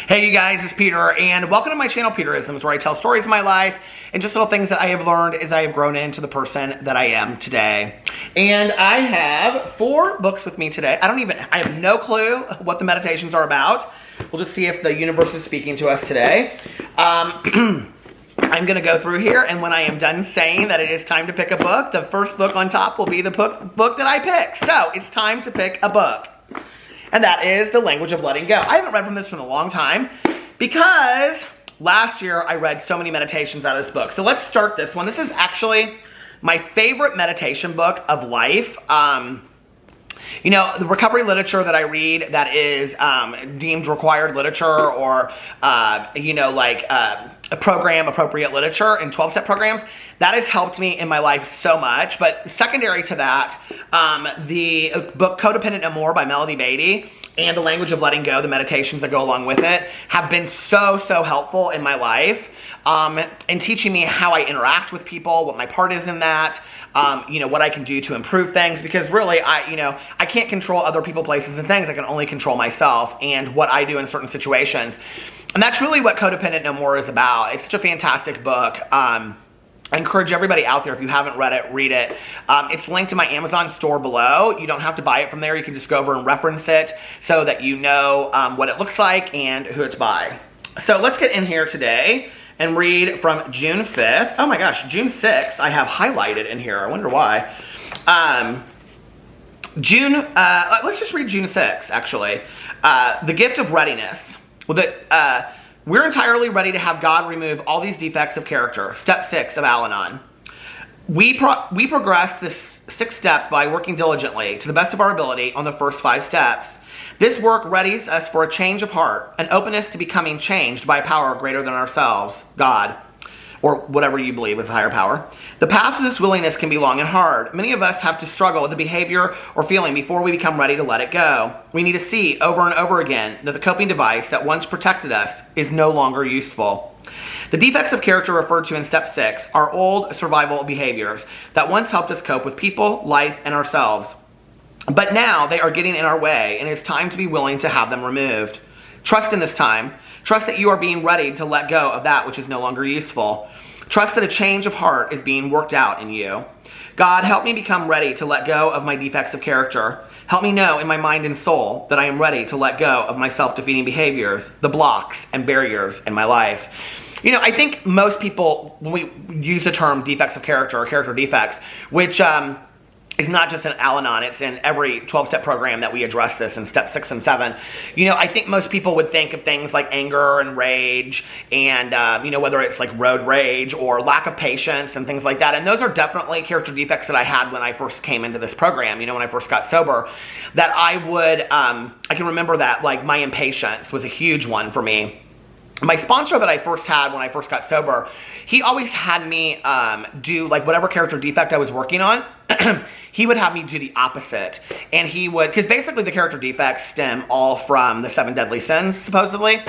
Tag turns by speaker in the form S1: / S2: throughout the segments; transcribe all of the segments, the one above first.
S1: Hey you guys, it's Peter, and welcome to my channel, Peterisms, where I tell stories of my life and just little things that I have learned as I have grown into the person that I am today. And I have 4 books with me today. I have no clue what the meditations are about. We'll just see if the universe is speaking to us today. I'm going to go through here, and when I am done saying that it is time to pick a book, the first book on top will be the book that I pick. So, it's time to pick a book. And that is The Language of Letting Go. I haven't read from this in a long time because last year I read so many meditations out of this book. So let's start this one. This is actually my favorite meditation book of life. You know, the recovery literature that I read that is deemed required literature or, program appropriate literature in 12-step programs, that has helped me in my life so much. But secondary to that, the book Codependent No More by Melody Beatty and The Language of Letting Go, the meditations that go along with it, have been so helpful in my life, and teaching me how I interact with people, what my part is in that, what I can do to improve things, because really, I can't control other people, places, and things. I can only control myself and what I do in certain situations. And that's really what Codependent No More is about. It's such a fantastic book. I encourage everybody out there, if you haven't read it, read it. It's linked to my Amazon store below. You don't have to buy it from there. You can just go over and reference it so that you know what it looks like and who it's by. So let's get in here today and read from June 5th. Oh my gosh, June 6th I have highlighted in here. I wonder why. Let's just read June 6th, actually. The Gift of Readiness. Well, we're entirely ready to have God remove all these defects of character. Step 6 of Al-Anon. We progress this 6 steps by working diligently to the best of our ability on the first 5 steps. This work readies us for a change of heart, an openness to becoming changed by a power greater than ourselves, God, or whatever you believe is a higher power. The path to this willingness can be long and hard. Many of us have to struggle with the behavior or feeling before we become ready to let it go. We need to see over and over again that the coping device that once protected us is no longer useful. The defects of character referred to in step 6 are old survival behaviors that once helped us cope with people, life, and ourselves. But now they are getting in our way, and it's time to be willing to have them removed. Trust in this time. Trust that you are being ready to let go of that which is no longer useful. Trust that a change of heart is being worked out in you. God, help me become ready to let go of my defects of character. Help me know in my mind and soul that I am ready to let go of my self-defeating behaviors, the blocks and barriers in my life. You know, I think most people, when we use the term defects of character or character defects, which is not just in Al-Anon, it's in every 12-step program that we address this in step 6 and 7. You know, I think most people would think of things like anger and rage and, whether it's like road rage or lack of patience and things like that. And those are definitely character defects that I had when I first came into this program, when I first got sober, that I can remember that, like, my impatience was a huge one for me. My sponsor that I first had when I first got sober, he always had me do, like, whatever character defect I was working on, he would have me do the opposite. And he would, because basically the character defects stem all from the 7 deadly sins, supposedly.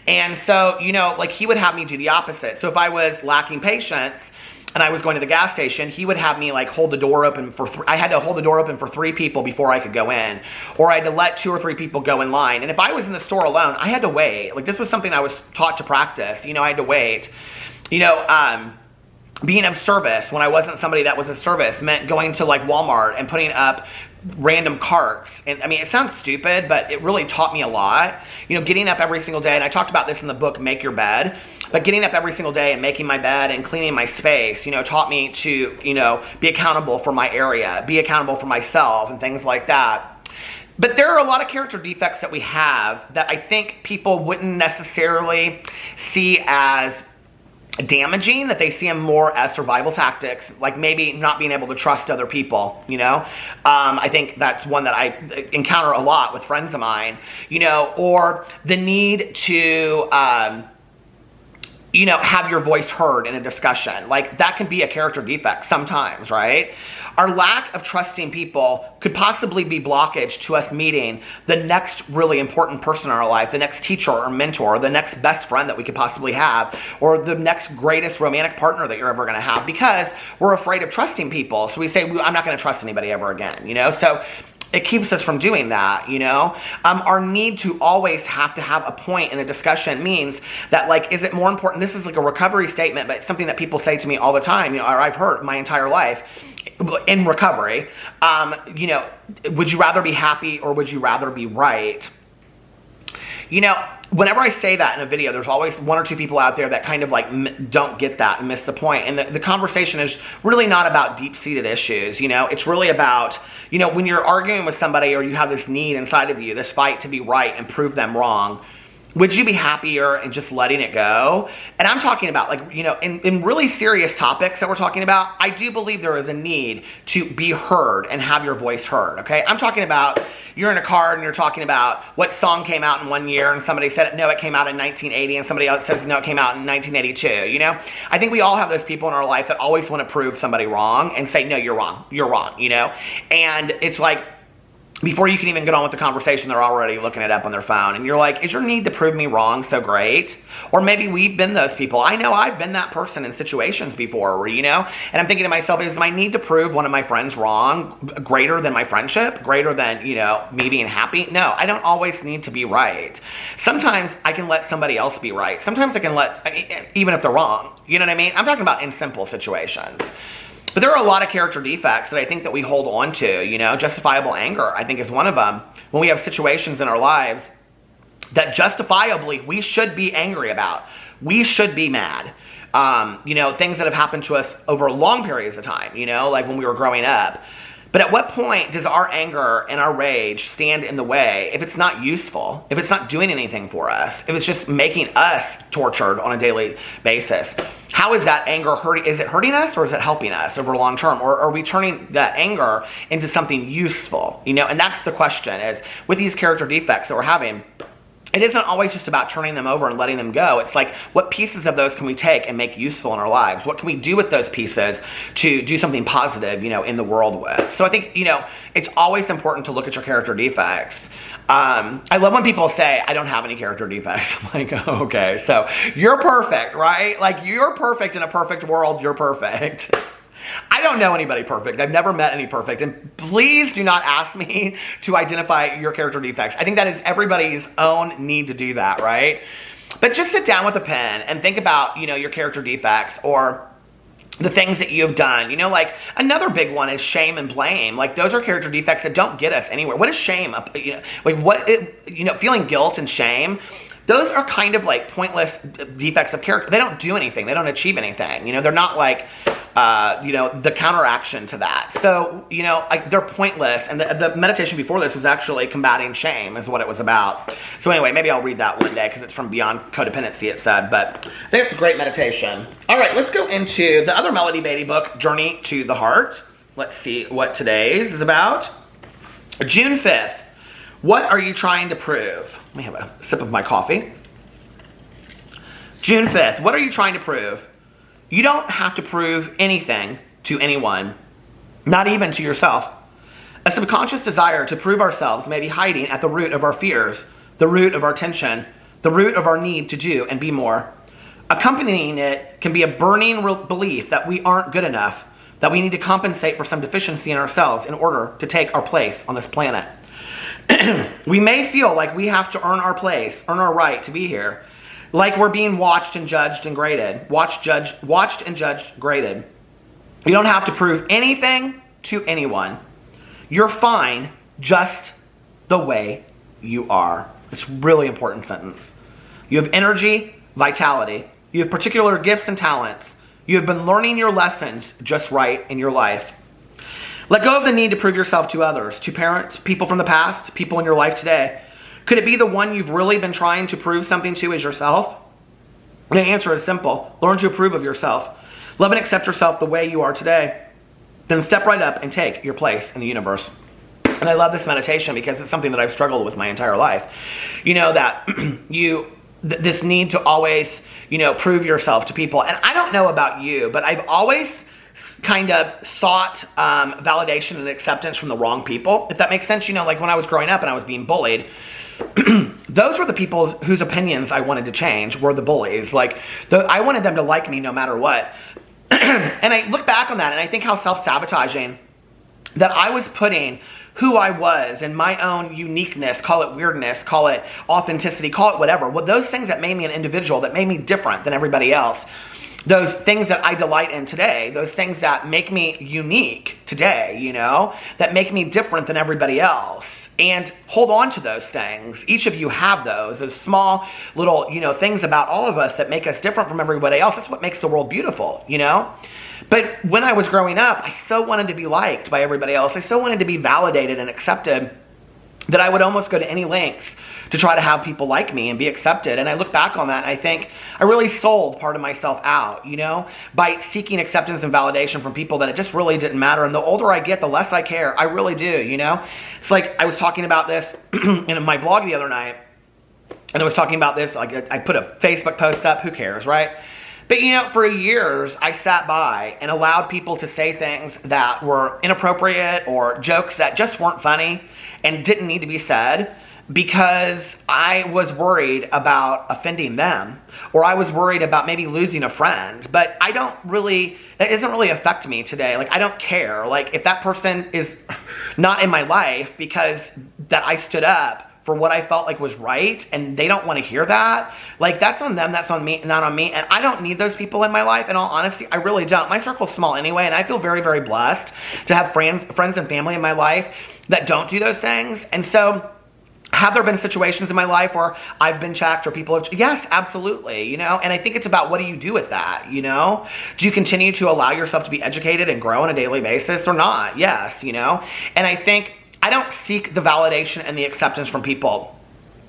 S1: And so, he would have me do the opposite. So if I was lacking patience and I was going to the gas station, he would have me, like, hold the door open for I had to hold the door open for 3 people before I could go in. Or I had to let 2 or 3 people go in line. And if I was in the store alone, I had to wait. Like, this was something I was taught to practice. I had to wait. Being of service when I wasn't somebody that was of service meant going to, like, Walmart and putting up random carts. And I mean, it sounds stupid, but it really taught me a lot. Getting up every single day, and I talked about this in the book Make Your Bed, but getting up every single day and making my bed and cleaning my space, taught me to, be accountable for my area, be accountable for myself and things like that. But there are a lot of character defects that we have that I think people wouldn't necessarily see as damaging, that they see them more as survival tactics, like maybe not being able to trust other people, I think that's one that I encounter a lot with friends of mine, or the need to have your voice heard in a discussion. Like, that can be a character defect sometimes, right? Our lack of trusting people could possibly be blockage to us meeting the next really important person in our life, the next teacher or mentor, the next best friend that we could possibly have, or the next greatest romantic partner that you're ever going to have, because we're afraid of trusting people. So we say, I'm not going to trust anybody ever again, So it keeps us from doing that, you know? Our need to always have to have a point in a discussion means that, like, is it more important? This is like a recovery statement, but it's something that people say to me all the time, you know, or I've heard my entire life in recovery. You know, would you rather be happy or would you rather be right? You know, whenever I say that in a video, there's always one or two people out there that kind of like don't get that and miss the point. And the conversation is really not about deep-seated issues, you know? It's really about, you know, when you're arguing with somebody or you have this need inside of you, this fight to be right and prove them wrong, would you be happier in just letting it go? And I'm talking about, like, you know, in really serious topics that we're talking about, I do believe there is a need to be heard and have your voice heard, okay? I'm talking about you're in a car and you're talking about what song came out in one year and somebody said, no, it came out in 1980, and somebody else says, no, it came out in 1982, you know? I think we all have those people in our life that always want to prove somebody wrong and say, no, you're wrong, you know? And it's like, before you can even get on with the conversation, they're already looking it up on their phone. And you're like, is your need to prove me wrong so great? Or maybe we've been those people. I know I've been that person in situations before where, you know, and I'm thinking to myself, is my need to prove one of my friends wrong greater than my friendship? Greater than, you know, me being happy? No, I don't always need to be right. Sometimes I can let somebody else be right. Sometimes I can even if they're wrong. You know what I mean? I'm talking about in simple situations. But there are a lot of character defects that I think that we hold on to, you know. Justifiable anger, I think, is one of them. When we have situations in our lives that justifiably we should be angry about. We should be mad. You know, things that have happened to us over long periods of time, you know, like when we were growing up. But at what point does our anger and our rage stand in the way if it's not useful, if it's not doing anything for us, if it's just making us tortured on a daily basis? How is that anger hurting? Is it hurting us or is it helping us over long term? Or are we turning that anger into something useful? You know, and that's the question, is with these character defects that we're having, it isn't always just about turning them over and letting them go. It's like, what pieces of those can we take and make useful in our lives? What can we do with those pieces to do something positive, you know, in the world with? So I think, you know, it's always important to look at your character defects. I love when people say, I don't have any character defects. I'm like, oh, okay, so you're perfect, right? Like, you're perfect in a perfect world, you're perfect. I don't know anybody perfect. I've never met any perfect. And please do not ask me to identify your character defects. I think that is everybody's own need to do that, right? But just sit down with a pen and think about, you know, your character defects or the things that you've done. You know, like, another big one is shame and blame. Like, those are character defects that don't get us anywhere. What is shame? You know, like, feeling guilt and shame. Those are kind of like pointless defects of character. They don't do anything. They don't achieve anything. You know, they're not like, you know, the counteraction to that. So, you know, like, they're pointless. And the meditation before this was actually combating shame is what it was about. So anyway, maybe I'll read that one day because it's from Beyond Codependency, it said. But I think it's a great meditation. All right, let's go into the other Melody Beatty book, Journey to the Heart. Let's see what today's is about. June 5th. What are you trying to prove? Let me have a sip of my coffee. June 5th. What are you trying to prove? You don't have to prove anything to anyone, not even to yourself. A subconscious desire to prove ourselves may be hiding at the root of our fears, the root of our tension, the root of our need to do and be more. Accompanying it can be a burning belief that we aren't good enough, that we need to compensate for some deficiency in ourselves in order to take our place on this planet. We may feel like we have to earn our place, earn our right to be here, like we're being watched and judged and graded. Watched and judged, graded. You don't have to prove anything to anyone. You're fine just the way you are. It's a really important sentence. You have energy, vitality. You have particular gifts and talents. You have been learning your lessons just right in your life. Let go of the need to prove yourself to others, to parents, people from the past, people in your life today. Could it be the one you've really been trying to prove something to is yourself? The answer is simple. Learn to approve of yourself. Love and accept yourself the way you are today. Then step right up and take your place in the universe. And I love this meditation because it's something that I've struggled with my entire life. You know, that this need to always, you know, prove yourself to people. And I don't know about you, but I've always kind of sought validation and acceptance from the wrong people, if that makes sense. You know, like when I was growing up and I was being bullied, those were the people whose opinions I wanted to change, were the bullies. Like, I wanted them to like me no matter what. And I look back on that and I think how self-sabotaging that I was putting who I was and my own uniqueness, call it weirdness, call it authenticity, call it whatever. Well, those things that made me an individual, that made me different than everybody else, those things that I delight in today, those things that make me unique today, you know, that make me different than everybody else. And hold on to those things. Each of you have those small little, you know, things about all of us that make us different from everybody else. That's what makes the world beautiful, you know? But when I was growing up, I so wanted to be liked by everybody else. I so wanted to be validated and accepted that I would almost go to any lengths to try to have people like me and be accepted. And I look back on that and I think I really sold part of myself out, you know, by seeking acceptance and validation from people that it just really didn't matter. And the older I get, the less I care. I really do, you know. It's like I was talking about this in my vlog the other night, and I was talking about this, like I put a Facebook post up, who cares, right? But, you know, for years, I sat by and allowed people to say things that were inappropriate or jokes that just weren't funny and didn't need to be said because I was worried about offending them, or I was worried about maybe losing a friend. But I don't really, that doesn't really affect me today. Like, I don't care. Like, if that person is not in my life because that I stood up for what I felt like was right, and they don't want to hear that, like, that's on them, that's on me, not on me. And I don't need those people in my life. In all honesty, I really don't. My circle's small anyway, and I feel very, very blessed to have friends and family in my life that don't do those things. And so, have there been situations in my life where I've been checked or people have, yes, absolutely, you know, and I think it's about what do you do with that, you know? Do you continue to allow yourself to be educated and grow on a daily basis or not? Yes, you know, and I think I don't seek the validation and the acceptance from people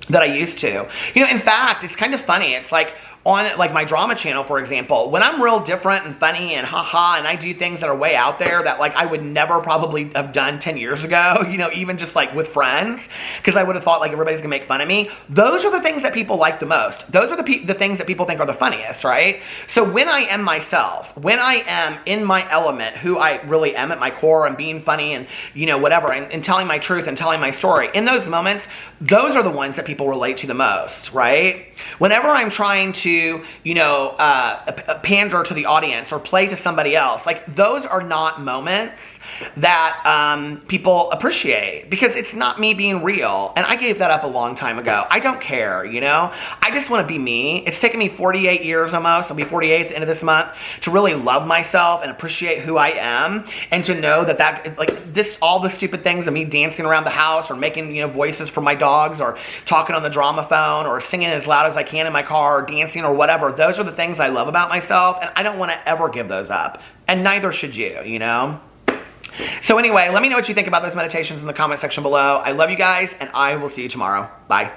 S1: that I used to. You know, in fact, it's kind of funny. It's like on like my drama channel, for example, when I'm real different and funny and haha, and I do things that are way out there that like I would never probably have done 10 years ago, you know, even just like with friends, because I would have thought like everybody's gonna make fun of me. Those are the things that people like the most. Those are the things that people think are the funniest, right? So when I am myself, when I am in my element, who I really am at my core, and being funny and, you know, whatever, and telling my truth and telling my story, in those moments, those are the ones that people relate to the most, right? Whenever I'm trying to, you know, pander to the audience or play to somebody else, like those are not moments that people appreciate, because it's not me being real. And I gave that up a long time ago. I don't care, you know? I just want to be me. It's taken me 48 years almost, I'll be 48 at the end of this month, to really love myself and appreciate who I am, and to know that like this, all the stupid things of me dancing around the house or making, you know, voices for my dogs or talking on the drama phone or singing as loud as I can in my car or dancing or whatever, those are the things I love about myself, and I don't want to ever give those up. And neither should you, you know? So anyway, let me know what you think about those meditations in the comment section below. I love you guys, and I will see you tomorrow. Bye.